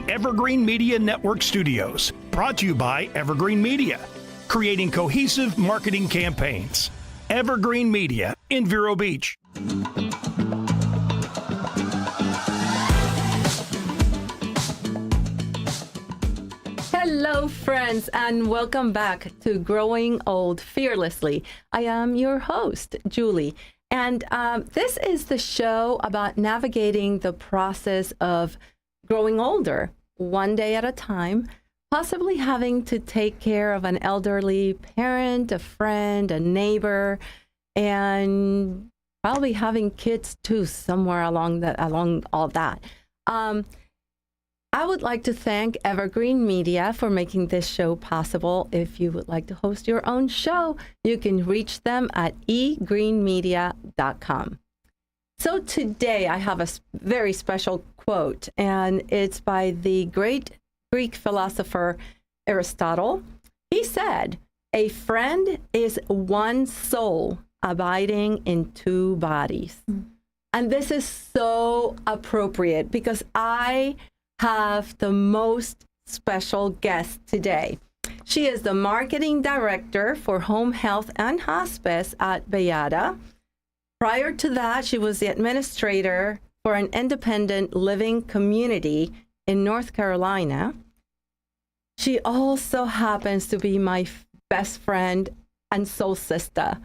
the Evergreen Media Network studios. Brought to you by Evergreen Media, creating cohesive marketing campaigns. Evergreen Media in Vero Beach. Hello, friends, and welcome back to Growing Old Fearlessly. I am your host, Julie, and this is the show about navigating the process of growing older, one day at a time, possibly having to take care of an elderly parent, a friend, a neighbor, and probably having kids too somewhere along all that. I would like to thank Evergreen Media for making this show possible. If you would like to host your own show, you can reach them at egreenmedia.com. So today I have a very special quote, and it's by the great Greek philosopher Aristotle. He said, "A friend is one soul abiding in two bodies." And this is so appropriate because I have the most special guest today. She is the marketing director for home health and hospice at Bayada. Prior to that, she was the administrator for an independent living community in North Carolina. She also happens to be my best friend and soul sister.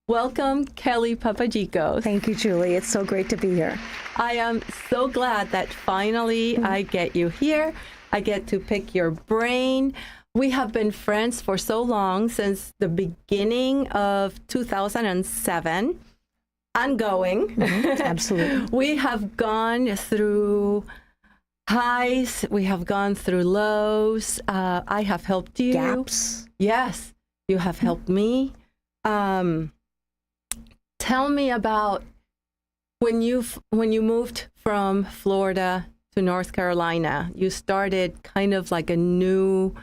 Welcome, Kelly Papagikos. Thank you, Julie. It's so great to be here. I am so glad that finally I get you here. I get to pick your brain. We have been friends for so long, since the beginning of 2007, ongoing. Absolutely. We have gone through highs. We have gone through lows. I have helped you. Gaps. Yes, you have helped me. Tell me about when you moved from Florida to North Carolina. You started kind of like a new.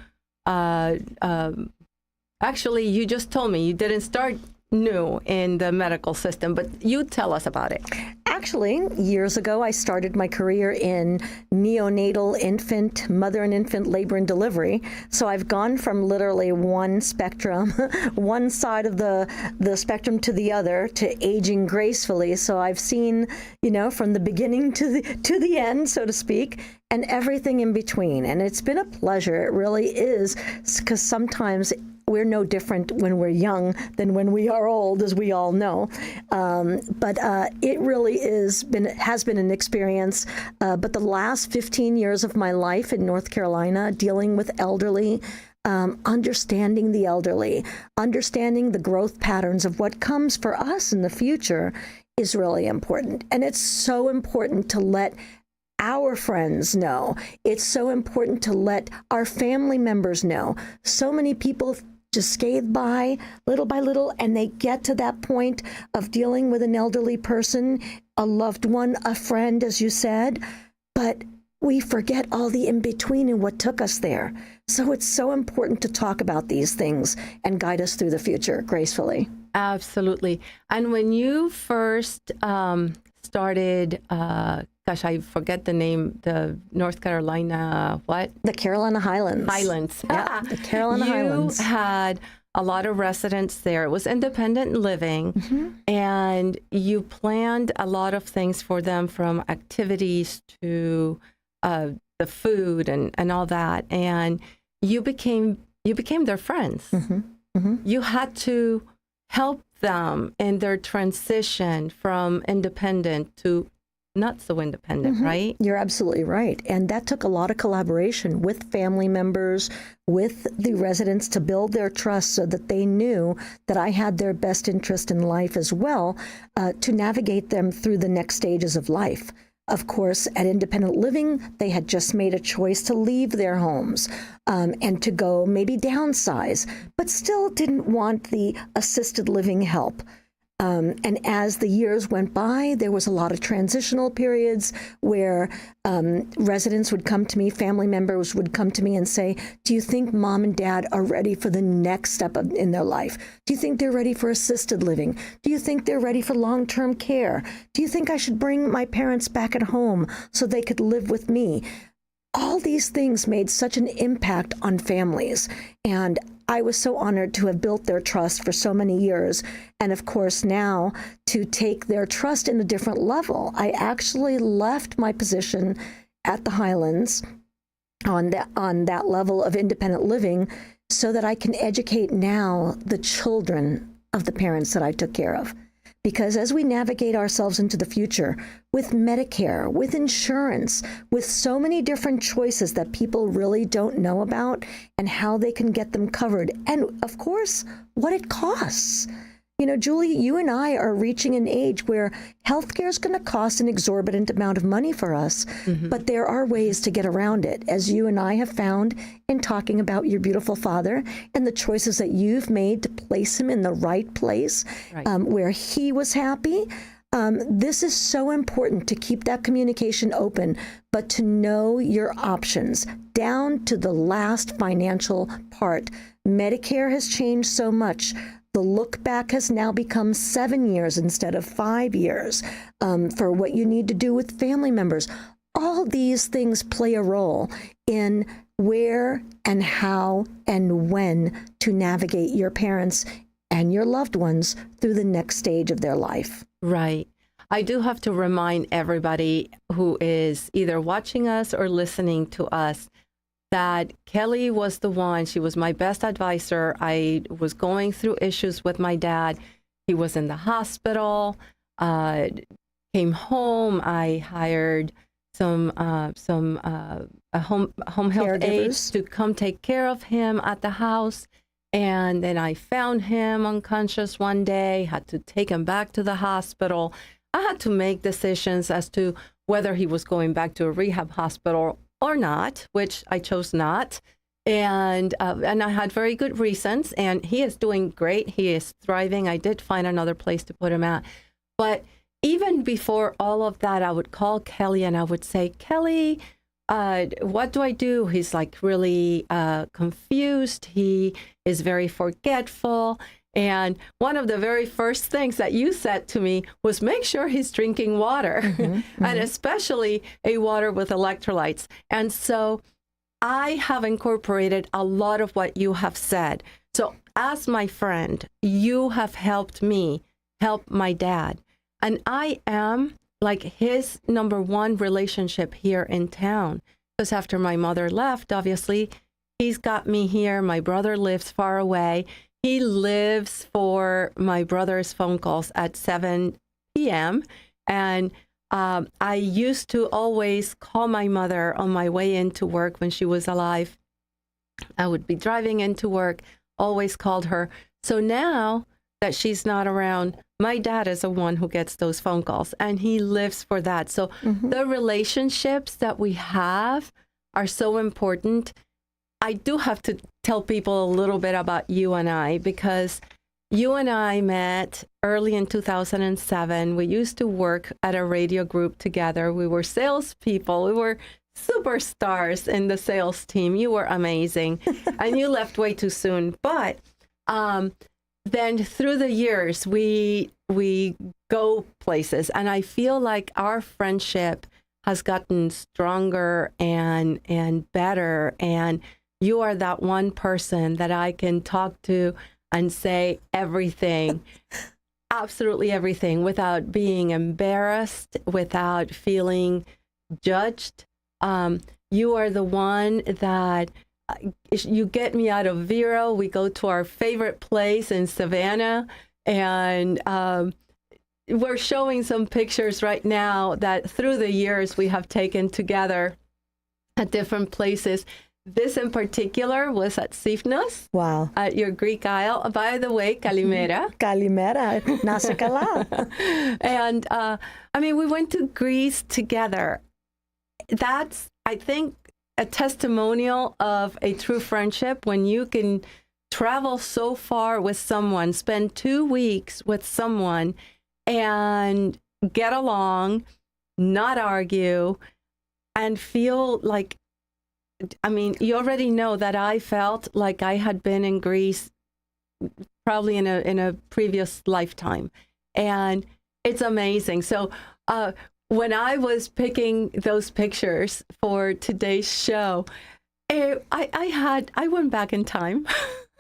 Actually, you just told me you didn't start new in the medical system, but you tell us about it. Actually, years ago, I started my career in neonatal mother and infant labor and delivery. So I've gone from literally one spectrum, one side of the spectrum to the other, to aging gracefully. So I've seen, from the beginning to the end, so to speak, and everything in between. And it's been a pleasure. It really is, because sometimes we're no different when we're young than when we are old, as we all know. But it really has been an experience. But the last 15 years of my life in North Carolina, dealing with elderly, understanding the elderly, understanding the growth patterns of what comes for us in the future is really important. And it's so important to let our friends know. It's so important to let our family members know. So many people just scathe by little, and they get to that point of dealing with an elderly person, a loved one, a friend, as you said, but we forget all the in-between and what took us there. So it's so important to talk about these things and guide us through the future gracefully. Absolutely. And when you first started, I forget the name, the North Carolina, what? The Carolina Highlands. Yeah, the Carolina Highlands. You had a lot of residents there. It was independent living, and you planned a lot of things for them, from activities to the food and all that. And you became their friends. You had to help them in their transition from independent to not so independent, right? You're absolutely right. And that took a lot of collaboration with family members, with the residents, to build their trust so that they knew that I had their best interest in life as well, to navigate them through the next stages of life. Of course, at independent living, they had just made a choice to leave their homes and to go maybe downsize, but still didn't want the assisted living help. And as the years went by, there was a lot of transitional periods where residents would come to me, family members would come to me and say, do you think mom and dad are ready for the next step in their life? Do you think they're ready for assisted living? Do you think they're ready for long-term care? Do you think I should bring my parents back at home so they could live with me? all these things made such an impact on families. And I was so honored to have built their trust for so many years. And of course, now to take their trust in a different level, I actually left my position at the Highlands on that level of independent living so that I can educate now the children of the parents that I took care of. Because as we navigate ourselves into the future with Medicare, with insurance, with so many different choices that people really don't know about and how they can get them covered, and of course, what it costs. You know, Julie, you and I are reaching an age where healthcare is going to cost an exorbitant amount of money for us, but there are ways to get around it, as you and I have found in talking about your beautiful father and the choices that you've made to place him in the right place, where he was happy. This is so important to keep that communication open, but to know your options down to the last financial part. Medicare has changed so much. The look back has now become 7 years instead of 5 years for what you need to do with family members. All these things play a role in where and how and when to navigate your parents and your loved ones through the next stage of their life. Right. I do have to remind everybody who is either watching us or listening to us that Kelly was the one. She was my best advisor. I was going through issues with my dad. He was in the hospital, came home. I hired some home health aides to come take care of him at the house. And then I found him unconscious one day, had to take him back to the hospital. I had to make decisions as to whether he was going back to a rehab hospital or not, which I chose not. And I had very good reasons, and he is doing great. He is thriving. I did find another place to put him at. But even before all of that, I would call Kelly and I would say, Kelly, what do I do? He's like really confused. He is very forgetful. And one of the very first things that you said to me was make sure he's drinking water, and especially a water with electrolytes. And so I have incorporated a lot of what you have said. So as my friend, you have helped me help my dad. And I am like his number one relationship here in town. Because after my mother left, obviously, he's got me here. My brother lives far away. He lives for my brother's phone calls at 7 p.m. And I used to always call my mother on my way into work when she was alive. I would be driving into work, always called her. So now that she's not around, my dad is the one who gets those phone calls, and he lives for that. So the relationships that we have are so important. I do have to tell people a little bit about you and I, because you and I met early in 2007. We used to work at a radio group together. We were salespeople. We were superstars in the sales team. You were amazing. And you left way too soon. But then through the years, we go places. And I feel like our friendship has gotten stronger and better. And you are that one person that I can talk to and say everything, absolutely everything, without being embarrassed, without feeling judged. You are the one that you get me out of Vero. We go to our favorite place in Savannah, and we're showing some pictures right now that through the years we have taken together at different places. This in particular was at Sifnos. Wow. At your Greek Isle. By the way, Kalimera. Kalimera, nasa ka lang. And I mean, we went to Greece together. That's, I think, a testimonial of a true friendship when you can travel so far with someone, spend 2 weeks with someone, and get along, not argue, and feel like, I mean, you already know that I felt like I had been in Greece probably in a previous lifetime. And it's amazing. So when I was picking those pictures for today's show, I went back in time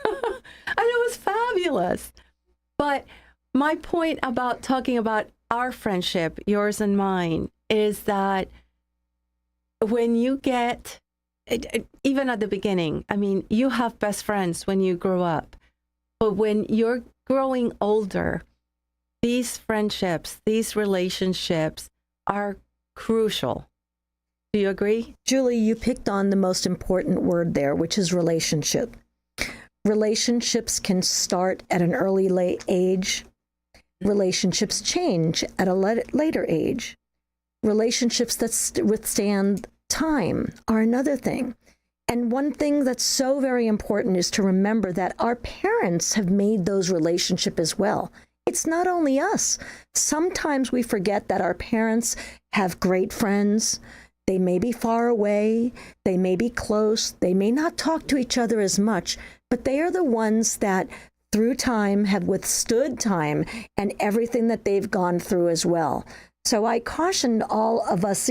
and it was fabulous. But my point about talking about our friendship, yours and mine, is that when you get, even at the beginning, I mean, you have best friends when you grow up, but when you're growing older, these friendships, these relationships are crucial. Do you agree? Julie, you picked on the most important word there, which is relationship. Relationships can start at an early age. Relationships change at a later age. Relationships that withstand time are another thing. And one thing that's so very important is to remember that our parents have made those relationships as well. It's not only us. Sometimes we forget that our parents have great friends. They may be far away. They may be close. They may not talk to each other as much, but they are the ones that through time have withstood time and everything that they've gone through as well. So I caution all of us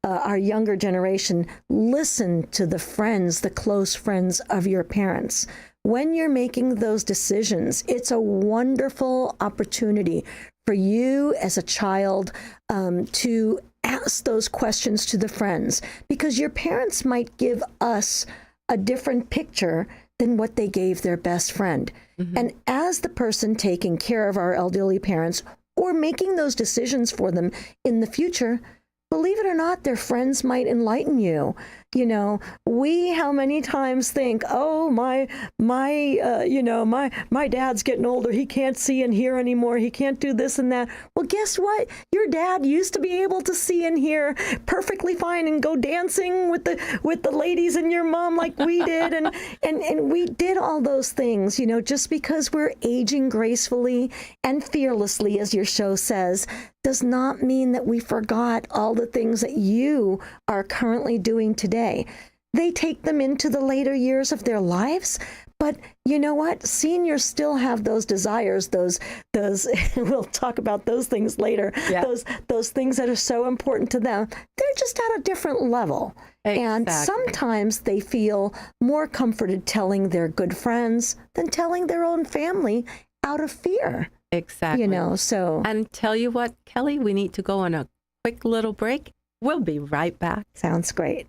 our younger generation, listen to the friends, the close friends of your parents. When you're making those decisions, it's a wonderful opportunity for you as a child to ask those questions to the friends, because your parents might give us a different picture than what they gave their best friend. Mm-hmm. And as the person taking care of our elderly parents or making those decisions for them in the future, believe it or not, their friends might enlighten you. You know, how many times think, oh, my dad's getting older. He can't see and hear anymore. He can't do this and that. Well, guess what? Your dad used to be able to see and hear perfectly fine and go dancing with the ladies and your mom like we did. And we did all those things, just because we're aging gracefully and fearlessly, as your show says, does not mean that we forgot all the things that you are currently doing today. They take them into the later years of their lives, but you know what? Seniors still have those desires, those we'll talk about those things later, yeah. those things that are so important to them. They're just at a different level. Exactly. And sometimes they feel more comforted telling their good friends than telling their own family out of fear. Exactly. So. And tell you what, Kelly, we need to go on a quick little break. We'll be right back. Sounds great.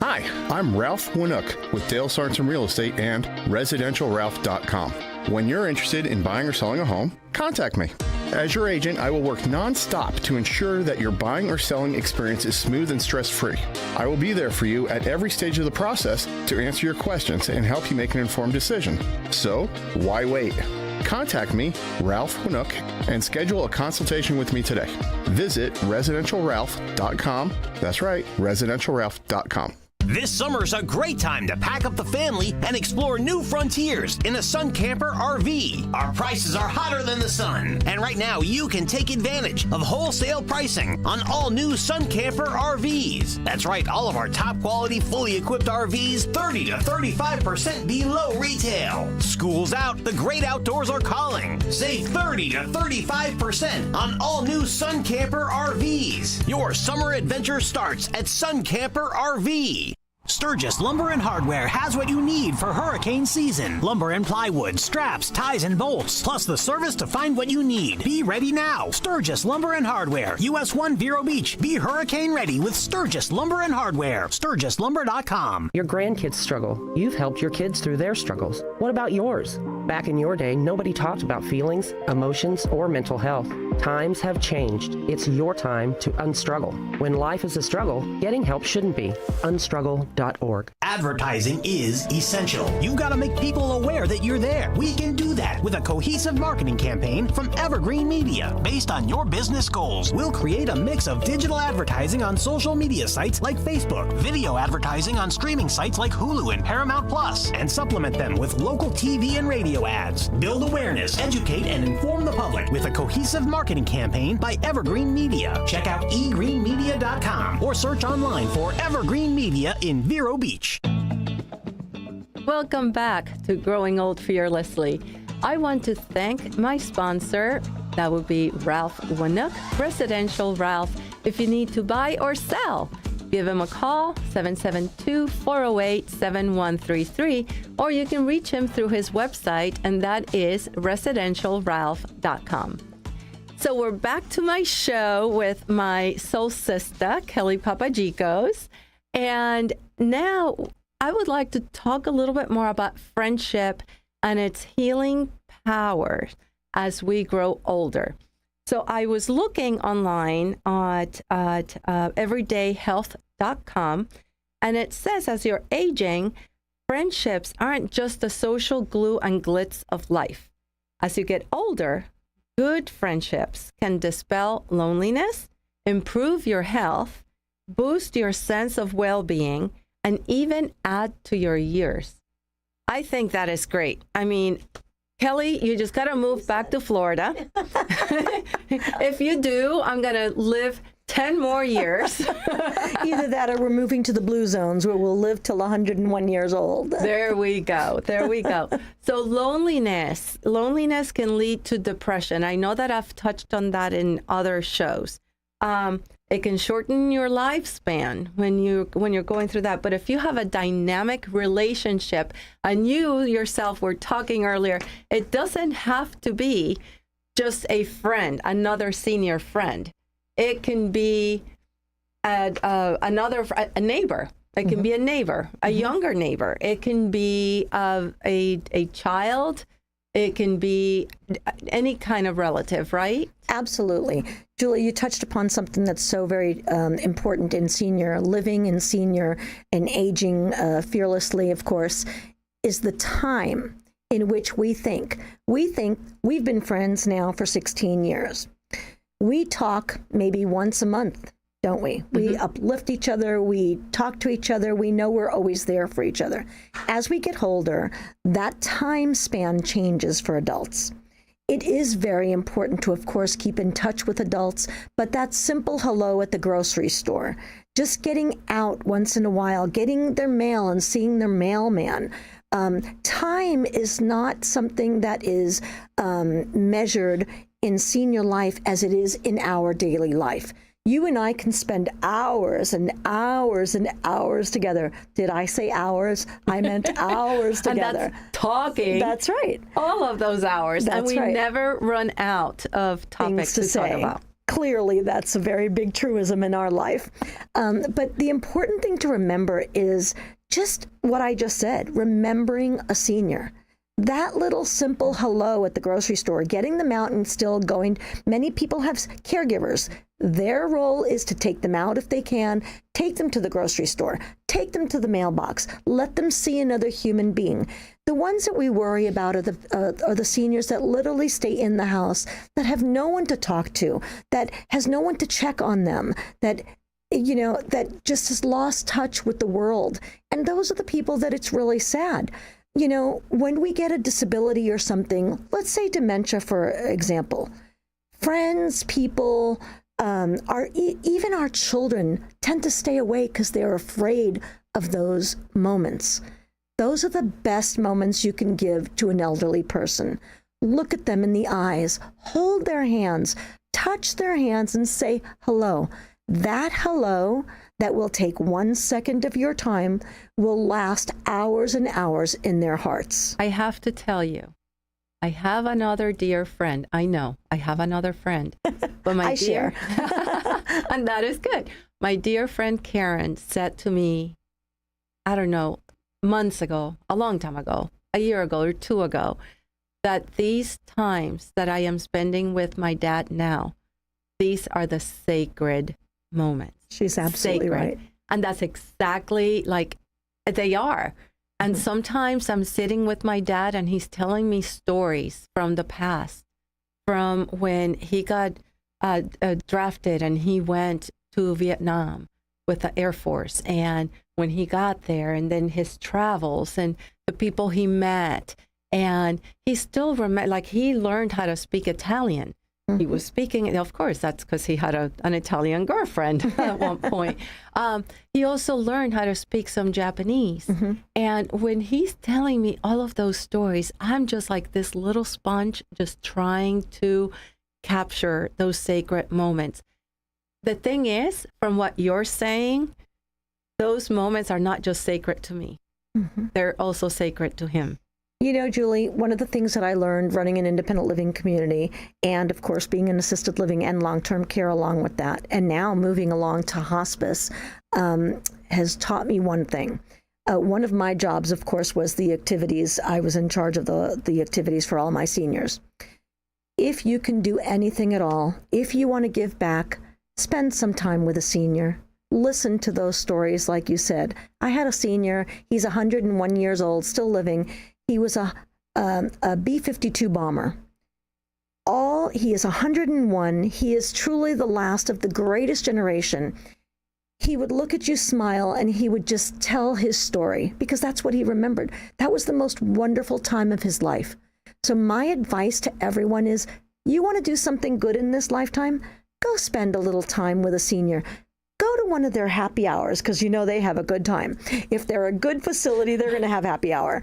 Hi, I'm Ralph Winook with Dale Sorensen Real Estate and ResidentialRalph.com. When you're interested in buying or selling a home, contact me. As your agent, I will work nonstop to ensure that your buying or selling experience is smooth and stress-free. I will be there for you at every stage of the process to answer your questions and help you make an informed decision. So, why wait? Contact me, Ralph Winook, and schedule a consultation with me today. Visit ResidentialRalph.com. That's right, ResidentialRalph.com. This summer's a great time to pack up the family and explore new frontiers in a Sun Camper RV. Our prices are hotter than the sun, and right now you can take advantage of wholesale pricing on all new Sun Camper RVs. That's right, all of our top quality, fully equipped RVs, 30 to 35% below retail. School's out, the great outdoors are calling. Save 30 to 35% on all new Sun Camper RVs. Your summer adventure starts at Sun Camper RV. Sturgis Lumber and Hardware has what you need for hurricane season. Lumber and plywood, straps, ties, and bolts, plus the service to find what you need. Be ready now. Sturgis Lumber and Hardware, US 1 Vero Beach. Be hurricane ready with Sturgis Lumber and Hardware. SturgisLumber.com. Your grandkids struggle. You've helped your kids through their struggles. What about yours? Back in your day, nobody talked about feelings, emotions, or mental health. Times have changed. It's your time to unstruggle. When life is a struggle, getting help shouldn't be. Unstruggle.org. Advertising is essential. You've got to make people aware that you're there. We can do that with a cohesive marketing campaign from Evergreen Media. Based on your business goals, we'll create a mix of digital advertising on social media sites like Facebook, video advertising on streaming sites like Hulu and Paramount Plus, and supplement them with local TV and radio ads. Build awareness, educate, and inform the public with a cohesive marketing campaign by Evergreen Media. Check out egreenmedia.com or search online for Evergreen Media in Vero Beach. Welcome back to Growing Old Fearlessly. I want to thank my sponsor. That would be Ralph Winnook, Residential Ralph. If you need to buy or sell, give him a call, 772-408-7133, or you can reach him through his website, and that is residentialralph.com. So we're back to my show with my soul sister, Kelly Papagikos. And now I would like to talk a little bit more about friendship and its healing power as we grow older. So I was looking online at everydayhealth.com, and it says as you're aging, friendships aren't just the social glue and glitz of life. As you get older, good friendships can dispel loneliness, improve your health, boost your sense of well-being, and even add to your years. I think that is great. I mean, Kelly, you just got to move back to Florida. If you do, I'm going to live 10 more years. Either that or we're moving to the blue zones where we'll live till 101 years old. There we go. There we go. So loneliness can lead to depression. I know that I've touched on that in other shows. It can shorten your lifespan when you're going through that. But if you have a dynamic relationship, and you yourself were talking earlier, it doesn't have to be just a friend, another senior friend. It can be a neighbor. It can be a neighbor, a younger neighbor. It can be a child. It can be any kind of relative, right? Absolutely. Julie, you touched upon something that's so very important in senior living and senior and aging fearlessly, of course, is the time in which we think we've been friends now for 16 years. We talk maybe once a month, don't we? We uplift each other. We talk to each other. We know we're always there for each other. As we get older, that time span changes for adults. It is very important to, of course, keep in touch with adults, but that simple hello at the grocery store, just getting out once in a while, getting their mail and seeing their mailman. Time is not something that is measured in senior life as it is in our daily life. You and I can spend hours and hours and hours together. Did I say hours? I meant hours together. And that's talking. That's right. All of those hours. That's and we right. never run out of topics to talk about. Clearly, that's a very big truism in our life. But the important thing to remember is just what I just said, remembering a senior. That little simple hello at the grocery store, getting them out and still going. Many people have caregivers. Their role is to take them out if they can, take them to the grocery store, take them to the mailbox, let them see another human being. The ones that we worry about are the seniors that literally stay in the house, that have no one to talk to, that has no one to check on them, that that just has lost touch with the world. And those are the people that it's really sad. When we get a disability or something, let's say dementia, for example, friends, people, even our children tend to stay away because they're afraid of those moments. Those are the best moments you can give to an elderly person. Look at them in the eyes, hold their hands, touch their hands, and say hello. That hello that will take 1 second of your time will last hours and hours in their hearts. I have to tell you, I have another dear friend. I know I have another friend, but my share. And that is good. My dear friend Karen said to me, I don't know, months ago, a long time ago, a year ago or 2 ago, that these times that I am spending with my dad now, these are the sacred moments. She's absolutely sacred. Right. And that's exactly like they are. And sometimes I'm sitting with my dad and he's telling me stories from the past, from when he got drafted and he went to Vietnam with the Air Force, and when he got there, and then his travels and the people he met. And he still he learned how to speak Italian He was speaking, and of course, that's because he had an Italian girlfriend at one point. He also learned how to speak some Japanese. And when he's telling me all of those stories, I'm just like this little sponge, just trying to capture those sacred moments. The thing is, from what you're saying, those moments are not just sacred to me. They're also sacred to him. You know, Julie, one of the things that I learned running an independent living community, and of course being in assisted living and long-term care along with that, and now moving along to hospice, has taught me one thing. One of my jobs, of course, was the activities. I was in charge of the activities for all my seniors. If you can do anything at all, if you want to give back, spend some time with a senior. Listen to those stories, like you said. I had a senior, he's 101 years old, still living. He was a B-52 bomber. He is 101. He is truly the last of the greatest generation. He would look at you, smile, and he would just tell his story because that's what he remembered. That was the most wonderful time of his life. So my advice to everyone is, you want to do something good in this lifetime? Go spend a little time with a senior. Go to one of their happy hours because you know they have a good time. If they're a good facility, they're going to have happy hour.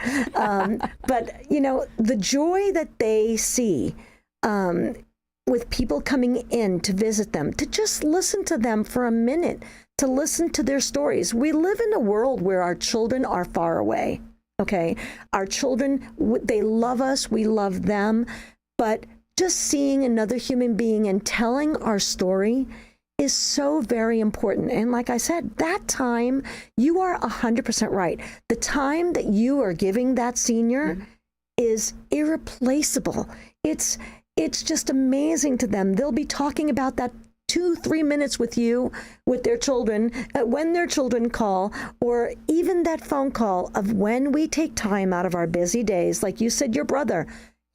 But, you know, the joy that they see with people coming in to visit them, to just listen to them for a minute, to listen to their stories. We live in a world where our children are far away, okay? Our children, they love us, we love them, but just seeing another human being and telling our story is so very important. And like I said, that time, you are 100% right. The time that you are giving that senior is irreplaceable. It's just amazing to them. They'll be talking about that 2-3 minutes with you, with their children, when their children call, or even that phone call of when we take time out of our busy days. Like you said, your brother,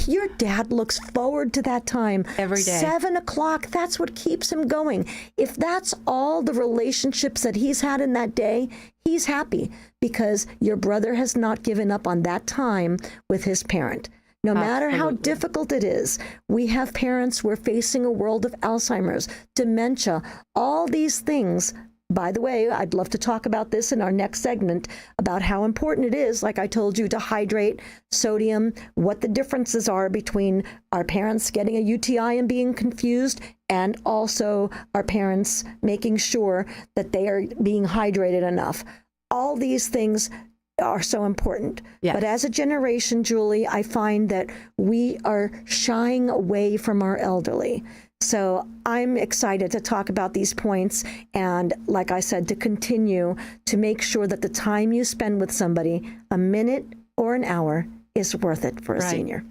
your dad looks forward to that time every day. 7 o'clock, that's what keeps him going. If that's all the relationships that he's had in that day, he's happy because your brother has not given up on that time with his parent. No matter how difficult it is, we have parents, we're facing a world of Alzheimer's, dementia, all these things. By the way, I'd love to talk about this in our next segment about how important it is, like I told you, to hydrate, sodium, what the differences are between our parents getting a UTI and being confused, and also our parents making sure that they are being hydrated enough. All these things are so important. Yes. But as a generation, Julie, I find that we are shying away from our elderly. So I'm excited to talk about these points and, like I said, to continue to make sure that the time you spend with somebody, a minute or an hour, is worth it for a senior.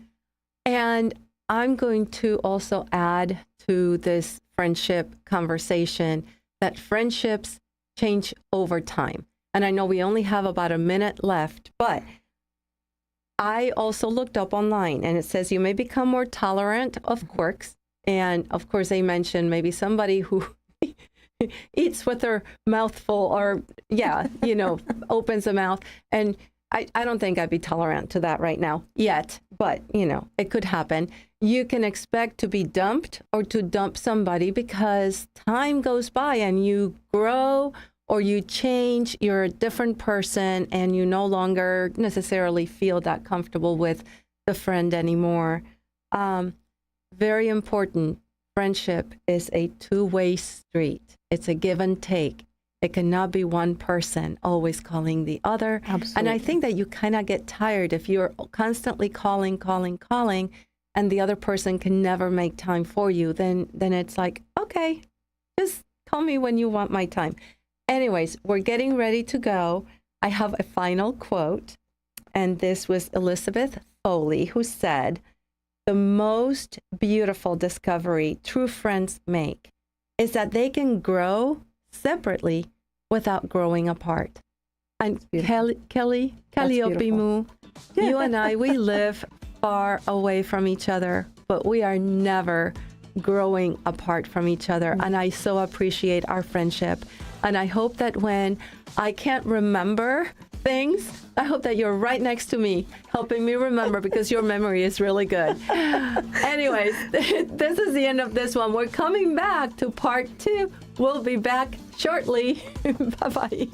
And I'm going to also add to this friendship conversation that friendships change over time. And I know we only have about a minute left, but I also looked up online and it says you may become more tolerant of quirks. And of course, they mentioned maybe somebody who eats with their mouth full or, opens the mouth. And I don't think I'd be tolerant to that right now yet, but, it could happen. You can expect to be dumped or to dump somebody because time goes by and you grow or you change, you're a different person and you no longer necessarily feel that comfortable with the friend anymore. Very important. Friendship is a two-way street. It's a give and take. It cannot be one person always calling the other. Absolutely. And I think that you kind of get tired if you're constantly calling, and the other person can never make time for you. Then it's like, okay, just call me when you want my time. Anyways, we're getting ready to go. I have a final quote, and this was Elizabeth Foley, who said, "The most beautiful discovery true friends make is that they can grow separately without growing apart." And Kelly Opimu, you and I, we live far away from each other, but we are never growing apart from each other. And I so appreciate our friendship. And I hope that when I can't remember things, I hope that you're right next to me, helping me remember because your memory is really good. Anyways, this is the end of this one. We're coming back to part 2. We'll be back shortly. Bye-bye.